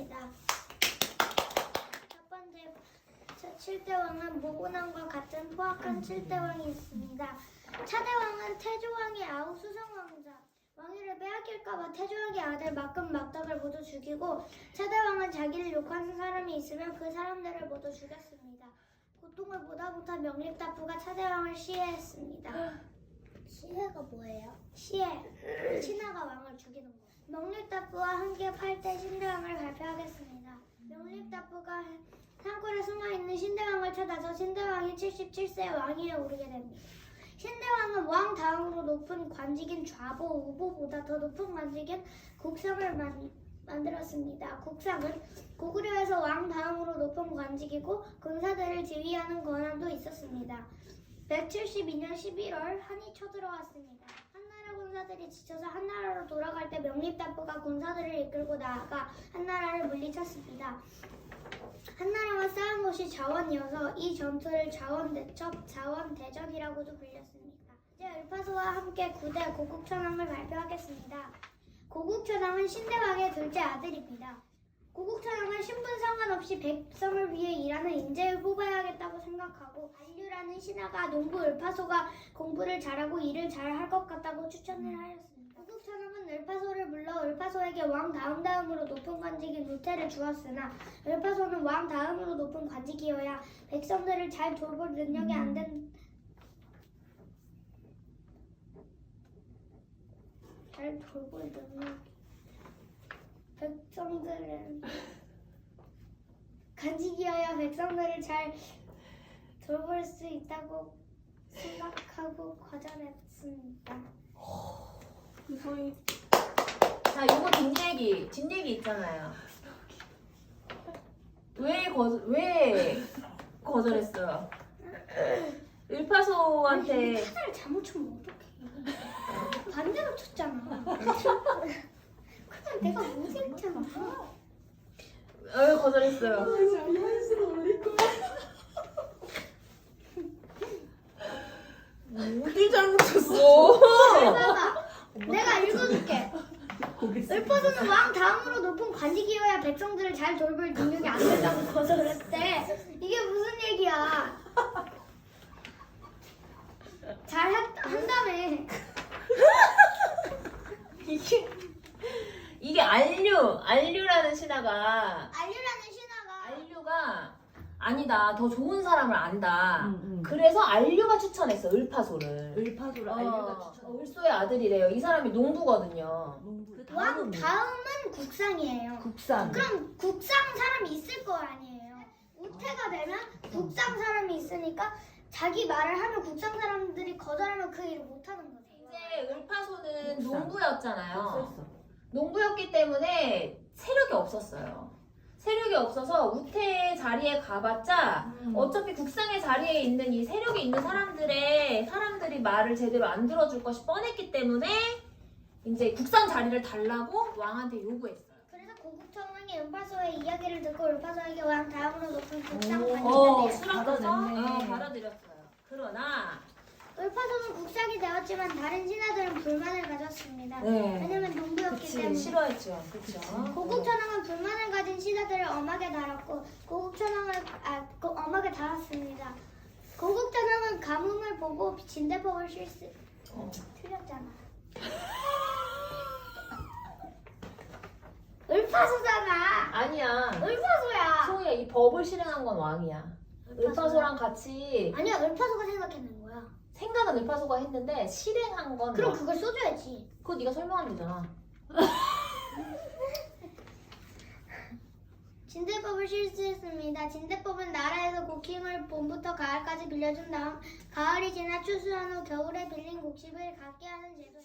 있습니다. 첫 번째 7대 왕은 모곤왕과 같은 포악한 7대 왕이 있습니다. 차대 왕은 태조왕의 아우 수성왕자. 왕위를 빼앗길까봐 태조왕의 아들 막금 막덕을 모두 죽이고 차대 왕은 자기를 욕하는 사람이 있으면 그 사람들을 모두 죽였습니다. 고통을 보다 못한 명립다프가 차대 왕을 시해했습니다. 시해가 뭐예요? 시해, 신하가 왕을 죽이는 거. 명립다프와 함께 8대 신대왕을 발표하겠습니다. 명립다프가 산골에 숨어있는 신대왕을 찾아서 신대왕이 77세 왕위에 오르게 됩니다. 신대왕은 왕 다음으로 높은 관직인 좌보, 우보보다 더 높은 관직인 국상을 만들었습니다. 국상은 고구려에서 왕 다음으로 높은 관직이고 군사들을 지휘하는 권한도 있었습니다. 172년 11월 한이 쳐들어왔습니다. 한나라 군사들이 지쳐서 한나라로 돌아갈 때 명립다프가 군사들을 이끌고 나아가 한나라를 물리쳤습니다. 한나라와 싸운 곳이 자원이어서 이 전투를 자원대첩, 자원대전이라고도 불렸습니다. 이제 을파소와 함께 9대 고국천왕을 발표하겠습니다. 고국천왕은 신대왕의 둘째 아들입니다. 고국천왕은 신분 상관없이 백성을 위해 일하는 인재를 뽑아야겠다고 생각하고 안류라는 신하가 농부 을파소가 공부를 잘하고 일을 잘할 것 같다고 추천을 하였습니다. 고국천왕은 을파소를 불러 을파소에게 왕 다음으로 높은 관직인 우태를 주었으나 을파소는 왕 다음으로 높은 관직이어야 백성들을 잘 돌볼 능력이 안 된 잘 돌볼 능력 백성들은 관직이어야 백성들을 잘 돌볼 수 있다고 생각하고 거절했습니다. 자, 요거 뒷얘기 있잖아요. 왜 거절했어요? 을파소한테 타자를 잘못 치면 어떡해. 반대로 쳤잖아. 그냥 내가 못했잖아. 왜 거절했어요? 비하인스를 올릴 거야. 어디 잘못했어? 봐봐. 내가 읽어줄게. 을파소는 왕 다음으로 높은 관직이어야 백성들을 잘 돌볼 능력이 안 된다고 거절했대. 이게 무슨 얘기야? 잘 한다며. 이게 안류라는 신하가 안류라는 신하가 아니다, 더 좋은 사람을 안다. 응. 그래서 안류가 추천했어, 을파소를. 을파소를 알류가 추천. 을소의 아들이래요. 이 사람이 농부거든요. 왕 다음은 국상이에요. 국산. 그럼 국상 사람이 있을 거 아니에요. 우태가 되면 국상 사람이 있으니까 자기 말을 하면 국상 사람들이 거절하면 그 일을 못하는 거죠. 이제 을파소는 국상. 농부였잖아요. 없었어. 농부였기 때문에 세력이 없었어요. 세력이 없어서 우태의 자리에 가봤자 어차피 국상의 자리에 있는 이 세력이 있는 사람들이 말을 제대로 안 들어줄 것이 뻔했기 때문에 이제 국상 자리를 달라고 왕한테 요구했어요. 그래서 고국천왕이 을파소의 이야기를 듣고 을파소에게 왕 다음으로 높은 국상 오. 관직을 수락해서 받아냈네. 받아들였어요. 그러나 을파소는 국상이 되었지만 다른 신하들은 불만을 가졌습니다. 네. 왜냐면 농부였기 그치. 때문에. 싫어했죠. 그렇죠. 고국천왕은 불만을 가진 신하들을 엄하게 달았고 엄하게 달았습니다. 고국천왕은 가뭄을 보고 진대법을 틀렸잖아. 을파소잖아. 아니야. 을파소야. 소희야, 이 법을 실행한 건 왕이야. 을파소랑 같이 아니야, 을파소가 생각해낸 거야. 생각은 을파소가 했는데 실행한 건 그럼 왕. 그걸 써줘야지. 그거 네가 설명하면 되잖아. 진대법을 실시했습니다. 진대법은 나라에서 곡식을 봄부터 가을까지 빌려준 다음 가을이 지나 추수한 후 겨울에 빌린 곡식을 갖게 하는 제도.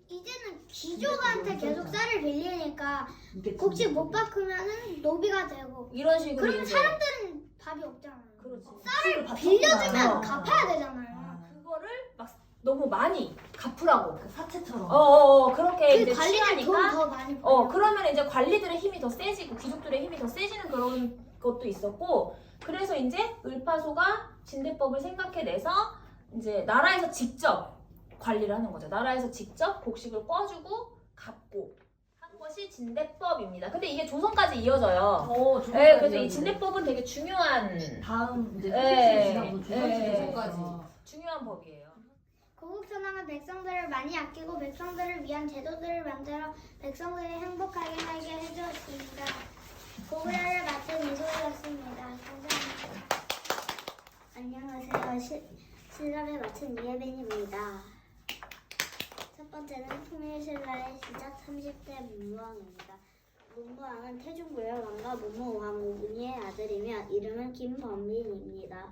이제는 귀족한테 계속 쌀을 빌리니까 이게 곡식 못 바꾸면은 노비가 되고. 이런 식으로 그러면 이제 사람들은 밥이 없잖아요. 그렇지. 쌀을 값을 빌려주면 받잖아. 갚아야 되잖아요. 그거를 막 너무 많이 갚으라고. 사채처럼. 그렇게 그 이제 관리를 돈 취하니까 더 많이 벌어. 그러면 이제 관리들의 힘이 더 세지고 귀족들의 힘이 더 세지는 그런 것도 있었고, 그래서 이제 을파소가 진대법을 생각해내서 이제 나라에서 직접 관리를 하는 거죠. 나라에서 직접 곡식을 꿔주고 갚고 한 것이 것이 진대법입니다. 근데 이게 조선까지 이어져요. 조선까지 네, 그래서 이 이어지네. 진대법은 되게 중요한 다음 이제 네. 지나고 조선까지. 중요한 법이에요. 고국선왕은 백성들을 많이 아끼고 백성들을 위한 제도들을 만들어 백성들이 행복하게 살게 해주었습니다. 고구려를 맡은 이소희였습니다. 감사합니다. 안녕하세요. 신라를 맡은 이혜빈입니다. 첫 번째는 통일신라의 시작 30대 문무왕입니다. 문무왕은 태종무열왕과 문무왕후 문희의 아들이며 이름은 김범민입니다.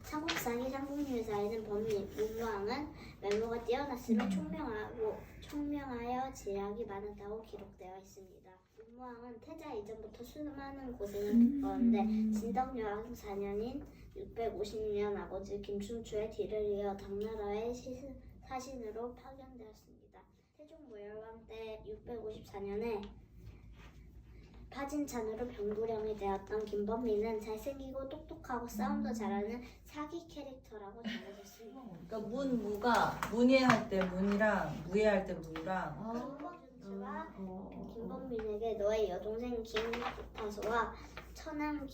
삼국사기 삼국유사에는 문무왕은 외모가 뛰어났으며 총명하여 지략이 많았다고 기록되어 있습니다. 문무왕은 태자 이전부터 수많은 고생을 겪었는데 진덕여왕 4년인 650년 아버지 김춘추의 뒤를 이어 당나라의 사신으로 파견되었습니다. 태종무열왕 때 654년에 파진찬으로 병부령이 되었던 김범민은 잘생기고 똑똑하고 싸움도 잘하는 사기 캐릭터라고 전해졌습니다. 그러니까 문무가 문예할 때 문이랑 무예할 때 무랑 김범준과 김범민에게 너의 여동생 김구타소와 처남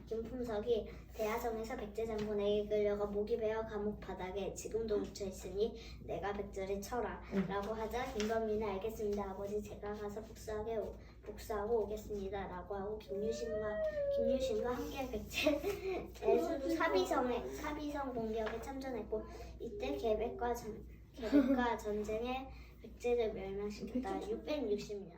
김품석이 대하성에서 백제 장군에게 끌려가 목이 베어 감옥 바닥에 지금도 묻혀 있으니 내가 백제를 쳐라 라고 하자 김범민은 알겠습니다 아버지 제가 가서 복수하고 오겠습니다 라고 하고 김유신과 함께 백제의 수도 사비성 공격에 참전했고 이때 계백과 전쟁에 백제를 멸망시켰다. 660년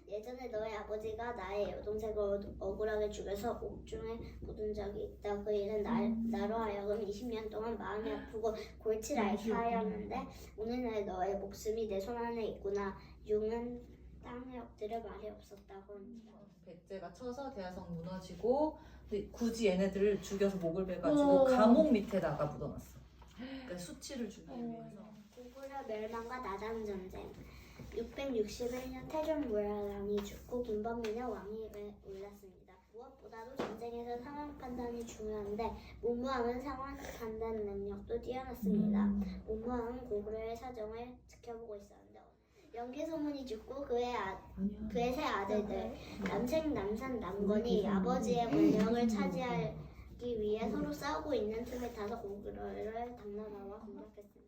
예전에 너의 아버지가 나의 여동생을 억울하게 죽여서 옥중에 묻은 적이 있다. 그 일은 나로 하여금 20년 동안 마음이 아프고 골치를 앓게 하였는데 오늘날 너의 목숨이 내 손 안에 있구나. 용은 땅에 엎드려 말이 없었다고 합니다. 백제가 쳐서 대하성 무너지고 근데 굳이 얘네들을 죽여서 목을 베가지고 감옥 밑에다가 묻어놨어. 그러니까 수치를 주기 위해서. 고구려 멸망과 나당 전쟁 661년 태종무열왕이 죽고 김범민은 왕위에 올랐습니다. 무엇보다도 전쟁에서 상황 판단이 중요한데 문무왕은 상황 판단 능력도 뛰어났습니다. 문무왕은 고구려의 사정을 지켜보고 있었는데 연개소문이 죽고 그의 세 아들들 남생, 남산, 남건이 아버지의 권력을 차지하기 위해 서로 싸우고 있는 틈에 타서 고구려를 당나라와 공격했습니다.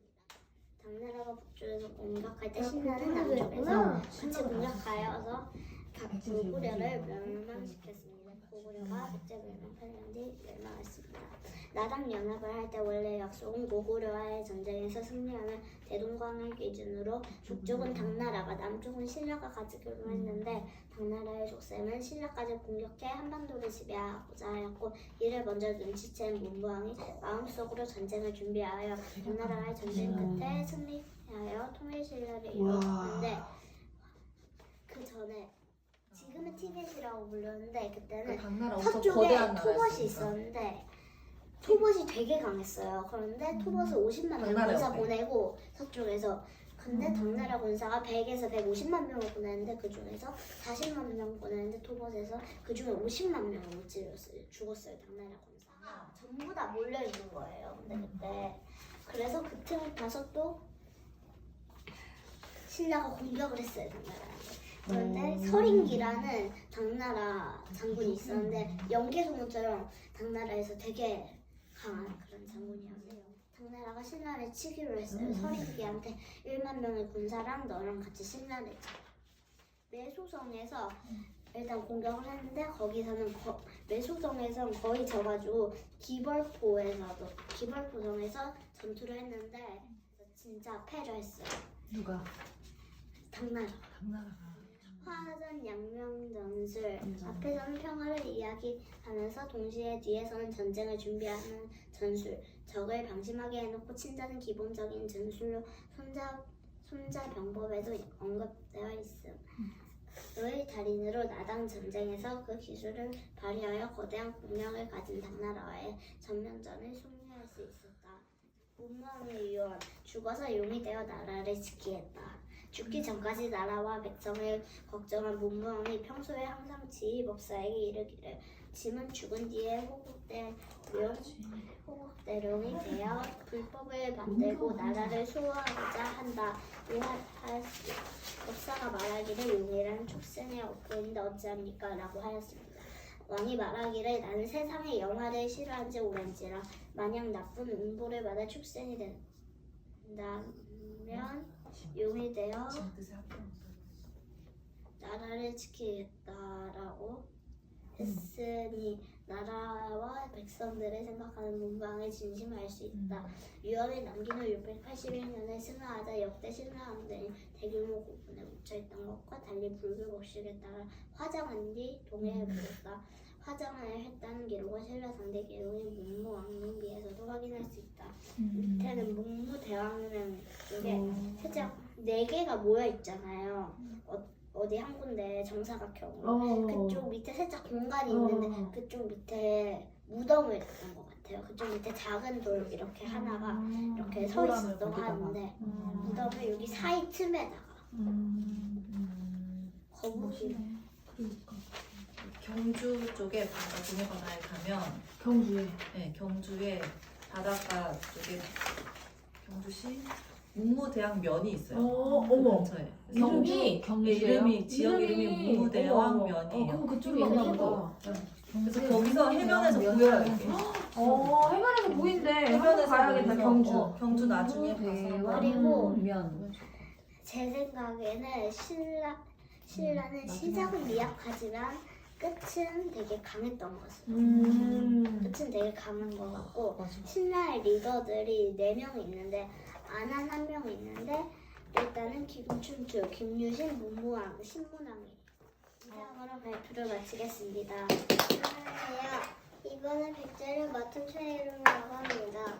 당나라가 북쪽에서 공격할 때 신라는 남쪽에서 같이 공격하여서 고구려를 멸망시켰습니다. 고구려가 백제 멸망 8년 뒤 멸망했습니다. 나당 연합을 할 때 원래 약속은 고구려와의 전쟁에서 승리하는 대동강을 기준으로 북쪽은 당나라가 남쪽은 신라가 가지기로 했는데 당나라의 족쇄는 신라까지 공격해 한반도를 지배하고자 하였고 이를 먼저 눈치챈 문무왕이 마음속으로 전쟁을 준비하여 당나라와의 전쟁 끝에 승리하여 통일신라를 이루었는데 그 전에 지금은 티벳이라고 부르는데 그때는 당나라 엄청 서쪽에 거대한 토봇이 나라였으니까. 있었는데 토봇이 되게 강했어요. 그런데 토봇을 50만 명 당나라 군사 옆에. 보내고 서쪽에서 근데 당나라 군사가 100에서 150만 명을 보냈는데 그 중에서 40만 명 보냈는데 토봇에서 그 중에 50만 명을 죽었어요. 당나라 군사가 전부 다 몰려 있는 거예요. 근데 그때 그래서 그 틈을 타서 또 신라가 공격을 했어요. 당나라한테. 그런데 서린기라는 당나라 장군이 있었는데 연개소문처럼 당나라에서 되게 강한 그런 장군이었어요. 당나라가 신라를 치기로 했어요. 서린기한테 1만 명의 군사랑 너랑 같이 신라를 쳐. 매소성에서 일단 공격을 했는데 거기서는 매소성에서 거의 져가지고 기벌포성에서 전투를 했는데 진짜 패를 했어요. 누가? 당나라가. 화전 양명전술 앞에서는 평화를 이야기하면서 동시에 뒤에서는 전쟁을 준비하는 전술 적을 방심하게 해놓고 친다는 기본적인 전술로 손자병법에도 언급되어 있음. 의 달인으로 나당 전쟁에서 그 기술을 발휘하여 거대한 국력을 가진 당나라와의 전면전을 승리할 수 있었다. 문무왕의 유언 죽어서 용이 되어 나라를 지키겠다. 죽기 전까지 나라와 백성을 걱정한 문무왕이 평소에 항상 지휘법사에게 이르기를 짐은 죽은 뒤에 호국대룡이 되어 불법을 만들고 나라를 수호하고자 한다. 법사가 말하기를 용이란 축생의 어부인데 어찌합니까? 라고 하였습니다. 왕이 말하기를 나는 세상의 영화를 싫어한 지 오랜지라 만약 나쁜 음보를 받아 축생이 된다면 용이 되어 나라를 지키겠다라고 했으니 나라와 백성들을 생각하는 문방을 진심을 알 수 있다. 유언을 남긴 후 681년에 승하하자 역대 신라왕들이 대규모 고분에 묻혀있던 것과 달리 불교 법식에 따라 화장한 뒤 동해에 부었다. 화장을 했다는 기록은 신라 상대 기록인 문무왕릉비에서도 확인할 수 있다. 밑에는 문무대왕릉 이게 살짝 4개가 모여 있잖아요. 어디 한 군데 정사각형으로 그쪽 밑에 살짝 공간이 있는데 그쪽 밑에 무덤을 놨던 것 같아요. 그쪽 밑에 작은 돌 이렇게 하나가 이렇게 서 있었던 하는데 무덤을 여기 사이 틈에다가 거북이 경주 쪽에 동해 바다에 가면 경주에. 네, 경주에 바닷가 쪽에 경주시 문무대왕면이 있어요. 어머. 근처에. 경기? 이름이 지역 이름이 문무대왕면이에요. 그럼 그쪽에 있나 보다. 그래서 거기서 해변에서 보여요 이렇게. 해변에서 보인대. 해변에서 가야겠다, 보여서, 경주. 경주 나중에 가서 그리고 면. 제 생각에는 신라는 시작은 미약하지만 끝은 되게 강했던 것 같습니다. 끝은 되게 강한 것 같고 신라의 리더들이 4명 있는데 안한 1명 있는데 일단은 김춘추, 김유신, 문무왕, 신문왕이 이상으로 발표를 마치겠습니다. 안녕하세요. 이번에 백제를 맡은 최이름이라고 합니다.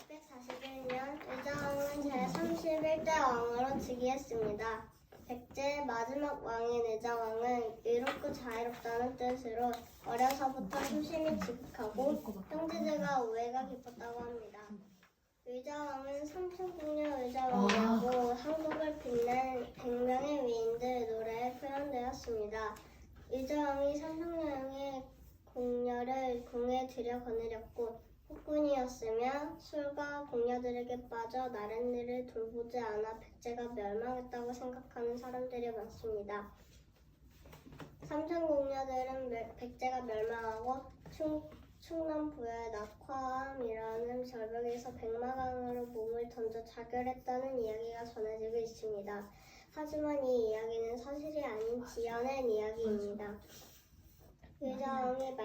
641년 의자왕은 제31대 왕으로 즉위했습니다. 백제의 마지막 왕인 의자왕은 의롭고 자유롭다는 뜻으로 어려서부터 소심이 지극하고 형제들과 우애가 깊었다고 합니다. 의자왕은 삼천궁녀 의자왕이라고 한국을 빛낸 100명의 위인들 노래에 표현되었습니다. 의자왕이 삼성여왕의 궁녀를 궁에 들여 거느렸고 폭군이었으며 술과 궁녀들에게 빠져 나랫일을 돌보지 않아 백제가 멸망했다고 생각하는 사람들이 많습니다. 삼천궁녀들은 백제가 멸망하고 충남부의 낙화암이라는 절벽에서 백마강으로 몸을 던져 자결했다는 이야기가 전해지고 있습니다. 하지만 이 이야기는 사실이 아닌 지어낸 이야기입니다. 의자왕이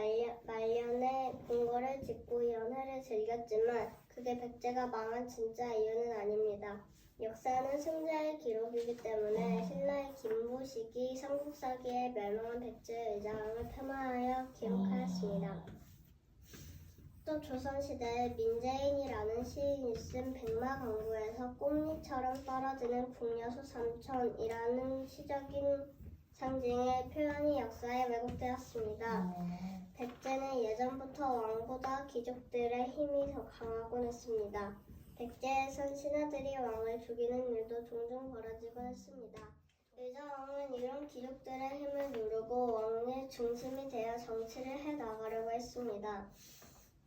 말년에 궁궐을 짓고 연회를 즐겼지만 그게 백제가 망한 진짜 이유는 아닙니다. 역사는 승자의 기록이기 때문에 신라의 김보식이 삼국사기에 멸망한 백제 의자왕을 폄하하여 기록하였습니다. 또 조선시대에 민재인이라는 시인이 쓴 백마강부에서 꽃잎처럼 떨어지는 궁녀수 3천이라는 시적인 상징의 표현이 역사에 왜곡되었습니다. 백제는 예전부터 왕보다 귀족들의 힘이 더 강하곤 했습니다. 백제에선 신하들이 왕을 죽이는 일도 종종 벌어지곤 했습니다. 의자왕은 이런 귀족들의 힘을 누르고 왕의 중심이 되어 정치를 해나가려고 했습니다.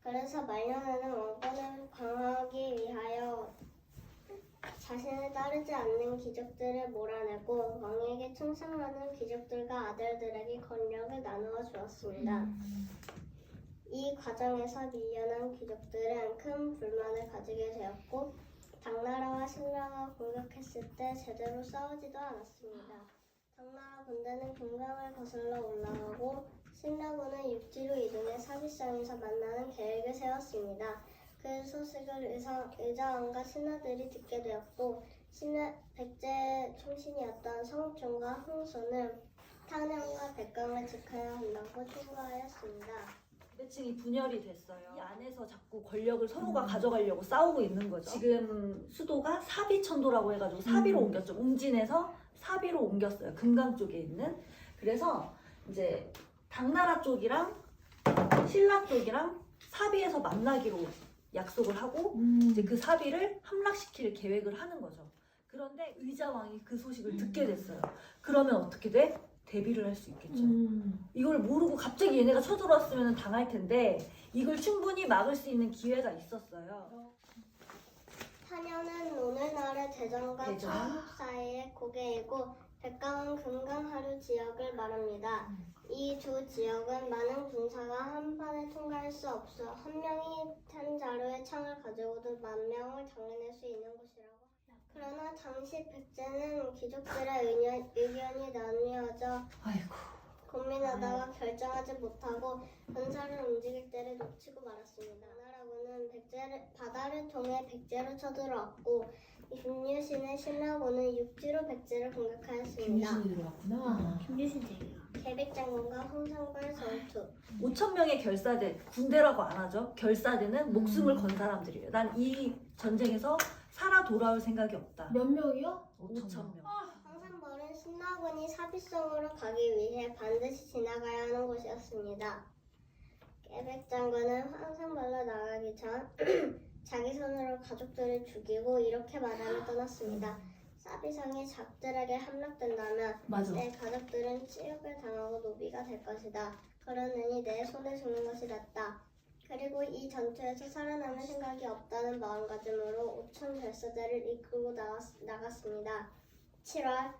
그래서 말년에는 왕권을 강화하기 위하여 자신을 따르지 않는 귀족들을 몰아내고 왕에게 충성하는 귀족들과 아들들에게 권력을 나누어 주었습니다. 이 과정에서 밀려난 귀족들은 큰 불만을 가지게 되었고 당나라와 신라가 공격했을 때 제대로 싸우지도 않았습니다. 당나라 군대는 금강을 거슬러 올라가고 신라군은 육지로 이동해 사기성에서 만나는 계획을 세웠습니다. 그 소식을 의자왕과 신하들이 듣게 되었고 백제 총신이었던 성종과 흥수는 탕령과 백강을 지켜야 한다고 통보하였습니다. 지층이 분열이 됐어요. 이 안에서 자꾸 권력을 서로가 가져가려고 싸우고 있는 거죠. 지금 수도가 사비천도라고 해가지고 사비로 옮겼죠. 웅진에서 사비로 옮겼어요. 금강 쪽에 있는. 그래서 이제 당나라 쪽이랑 신라 쪽이랑 사비에서 만나기로 약속을 하고 이제 그 사비를 함락시킬 계획을 하는 거죠. 그런데 의자왕이 그 소식을 듣게 됐어요. 그러면 어떻게 돼? 대비를 할 수 있겠죠. 이걸 모르고 갑자기 얘네가 쳐들어왔으면 당할 텐데 이걸 충분히 막을 수 있는 기회가 있었어요. 사녀는 오늘날의 대전과 대전. 청국 사이의 고개이고 백강은 금강하류 지역을 말합니다. 이 두 지역은 많은 군사가 한 번에 통과할 수 없어 한 명이 한 자루의 창을 가지고도 10,000명을 당해낼 수 있는 곳이라고. 그러나 당시 백제는 귀족들의 의견이 나뉘어져 아이고. 고민하다가 결정하지 못하고 군사를 움직일 때를 놓치고 말았습니다. 나라고는 바다를 통해 백제로 쳐들어왔고 김유신의 신라고는 육지로 백제를 공격하였습니다. 김유신이 들어왔구나. 계백장군과 황산벌 전투. 5,000명의 결사대, 군대라고 안 하죠. 결사대는 목숨을 건 사람들이에요. 난 이 전쟁에서 살아 돌아올 생각이 없다. 몇 명이요? 5,000명. 황산벌은 신라군이 사비성으로 가기 위해 반드시 지나가야 하는 곳이었습니다. 계백장군은 황산벌로 나가기 전 자기 손으로 가족들을 죽이고 이렇게 말하며 떠났습니다. 사비성이 적들에게 함락된다면 맞아. 내 가족들은 치욕을 당하고 노비가 될 것이다. 그러느니 내 손에 죽는 것이 낫다. 그리고 이 전투에서 살아남을 생각이 없다는 마음가짐으로 5,000 결사대를 이끌고 나갔습니다. 7월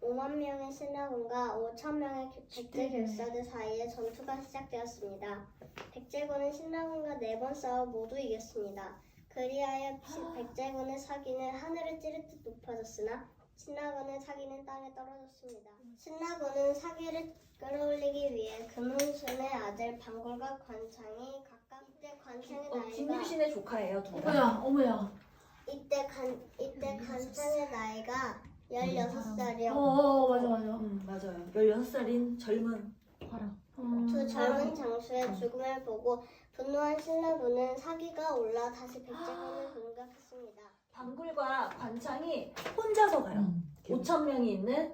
5만 명의 신라군과 5,000명의 백제 결사대 사이에 전투가 시작되었습니다. 백제군은 신라군과 4번 싸워 모두 이겼습니다. 그리하여 백제군의 사기는 하늘을 찌를 듯 높아졌으나 신라군의 사기는 땅에 떨어졌습니다. 신라군은 사기를 끌어올리기 위해 금은순의 아들 방골과 관창이 각각 이때 관창의 나이가 김유신의 조카예요, 두 분. 어머야. 이때 관창의 나이가 16살이었고 맞아. 맞아요. 16살인 젊은 두 젊은 장수의 죽음을 보고 분노한 신라군은 사기가 올라 다시 백제군을 공격했습니다. 방굴과 관창이 혼자서 가요. 5,000명이 있는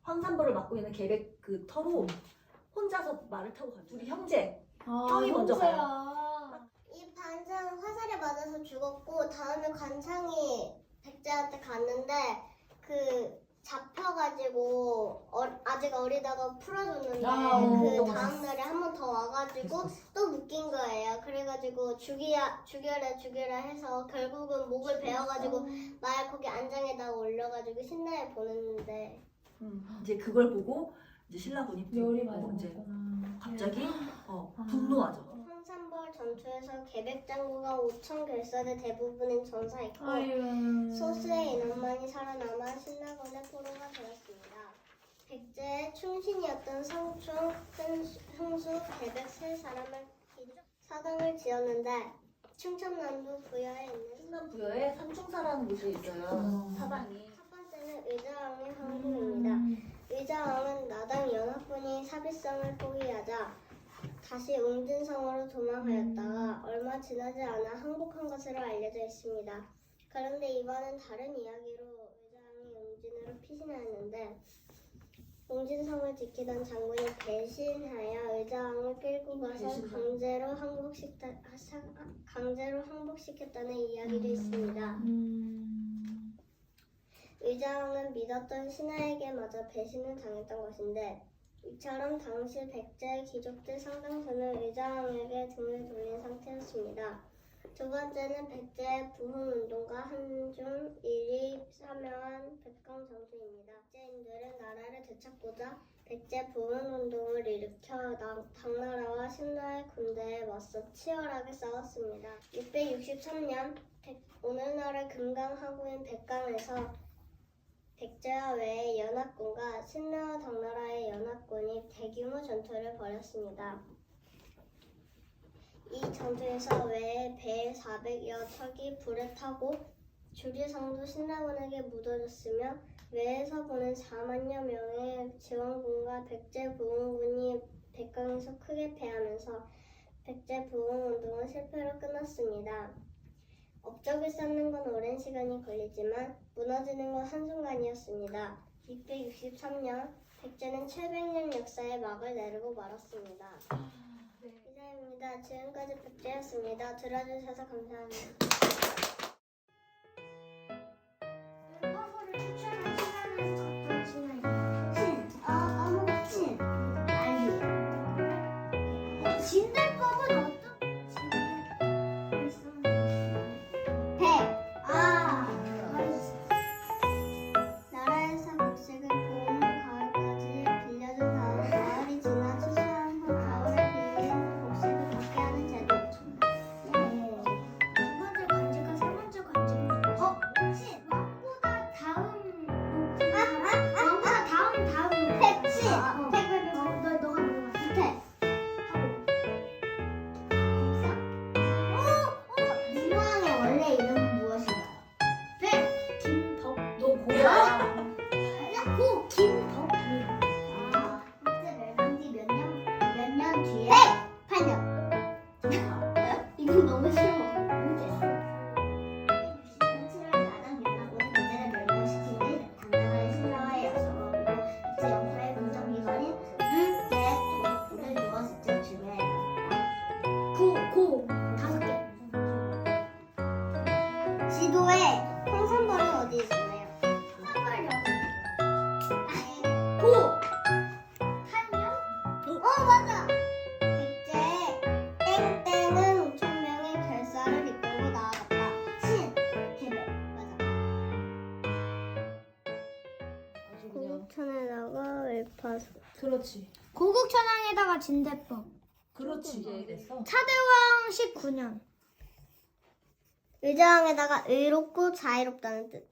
황산벌을 맡고 있는 계백 그 터로 혼자서 말을 타고 가요. 둘이 형제. 형이 먼저 가요. 이 반장은 화살에 맞아서 죽었고 다음에 관창이 백제한테 갔는데 그 잡혀가지고 아직 어리다가 풀어줬는데 그 다음날에 한 번 더 와가지고 또 묶인 거예요. 그래가지고 죽여라 해서 결국은 목을 베어가지고 말 거기 안장에다가 올려가지고 신라에 보냈는데 이제 그걸 보고 이제 신라군이 열이 많이 이제 먹었구나. 갑자기 분노하죠. 황산벌 전투에서 계백장군과 5,000 결사대 대부분은 전사했고 아유. 소수의 인원만이 살아남아 신라군의 포로가 되었습니다. 백제의 충신이었던 성충, 흥수, 계백 세 사람을 사당을 지었는데 충청남도 부여에 있는 충남 부여에 삼중사라는 곳이 있어요. 사당이. 첫 번째는 의자왕의 황궁입니다. 의자왕은 나당 연합군이 사비성을 포기하자 다시 웅진성으로 도망하였다가 얼마 지나지 않아 항복한 것으로 알려져 있습니다. 그런데 이번은 다른 이야기로 의자왕이 웅진으로 피신하였는데 웅진성을 지키던 장군이 배신하여 의자왕을 끌고 가서 강제로 항복시켰다는 이야기도 있습니다. 의자왕은 믿었던 신하에게마저 배신을 당했던 것인데 이처럼 당시 백제 귀족들 상당수는 의자왕에게 등을 돌린 상태였습니다. 두 번째는 백제의 부흥운동과 한중 일이 사명한 백강전투입니다. 백제인들은 나라를 되찾고자 백제 부흥운동을 일으켜 당나라와 신라의 군대에 맞서 치열하게 싸웠습니다. 663년 오늘날의 금강하고인 백강에서 백제와 외의 연합군과 신라와 당나라의 연합군이 대규모 전투를 벌였습니다. 이 전투에서 외의 배 400여 척이 불에 타고 주류성도 신라군에게 묻어졌으며 외에서 보는 4만여 명의 지원군과 백제 부흥군이 백강에서 크게 패하면서 백제 부흥운동은 실패로 끝났습니다. 업적을 쌓는 건 오랜 시간이 걸리지만 무너지는 건 한순간이었습니다. 663년 백제는 700년 역사의 막을 내리고 말았습니다. 이상입니다. 지금까지 백제였습니다. 들어주셔서 감사합니다. 화보를 추천한 신라는 어떤 신라인가요? 지도에 홍산벌은 어디 있어요? 한발요. 고! 한요? 맞아! 백제의 땡땡은 5,000명의 결사를 이끌고 나아갔다. 신! 개백. 맞아. 아주 그냥. 고국천에다가 을파수. 그렇지. 고국천왕에다가 진대법. 그렇지. 이제 됐어. 차대왕 19년. 의자왕에다가 의롭고 자유롭다는 뜻.